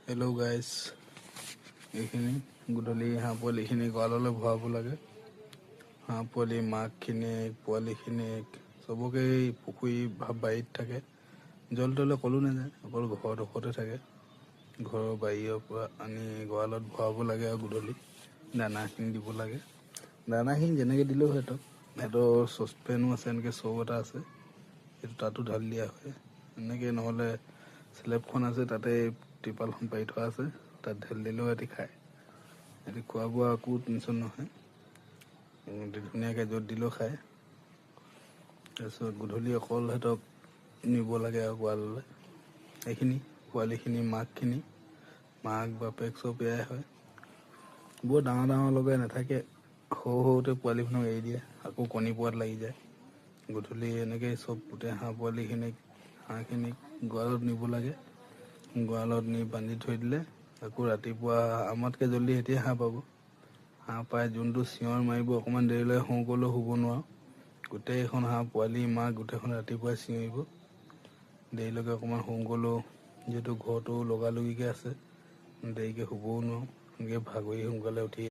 Hello' guys, এইখিনি গধূলি হাঁহ পোৱালিখিনি গঁৰাললৈ ভৰাব লাগে। হাঁহ পোৱালি মাকখিনিক পোৱালিখিনিক চবকে এই পুখুৰী বাৰীত থাকে। জল তলে ক'লো নাযায়, অকল ঘৰডোখৰতে থাকে। ঘৰৰ বাৰীৰ পৰা আনি গঁৰালত ভৰাব লাগে আৰু গধূলি দানাখিনি দিব লাগে। দানাখিনি যেনেকৈ দিলেও সিহঁতৰ চচপেনো আছে, এনেকৈ চৌ এটা আছে, সেইটো তাতো ঢালি দিয়া হয়। এনেকৈ নহ'লে স্লেবখন আছে, তাতে ত্ৰিপালখন পাৰি থোৱা আছে, তাত ঢালি দিলেও সিহঁতি খায়। সিহঁতি খোৱা বোৱা একো টেনশ্যন নহয়, ধুনীয়াকৈ য'ত দিলেও খায়। তাৰপিছত গধূলি অকল সিহঁতক নিব লাগে আৰু গঁৰাললৈ। এইখিনি পোৱালিখিনি মাকখিনি, মাক বাপেক চব এয়াই হয়। বৰ ডাঙৰ লগাই নাথাকে, সৰুতে পোৱালিখিনিক এৰি দিয়ে, আকৌ কণী পৰাত লাগি যায়। গধূলি এনেকৈ চব গোটেই হাঁহখিনিক গঁৰালত নিব লাগে। গঁৰালত নি বান্ধি থৈ দিলে আকৌ ৰাতিপুৱা আমাতকৈ জল্দি সিহঁতিয়ে হাঁহ পাব। হাঁহ পাই যোনটো চিঞৰ মাৰিব, অকণমান দেৰিলৈ শোওঁ ক'লেও শুব নোৱাৰোঁ। গোটেইখন হাঁহ পোৱালি মাক গোটেইখন ৰাতিপুৱাই চিঞৰিব। দেৰিলৈকে অকণমান শোওঁ ক'লেও, যিহেতু ঘৰটো লগালগিকৈ আছে, দেৰিকৈ শুবও নোৱাৰোঁ। এনেকৈ ভাগৰি সোনকালে উঠি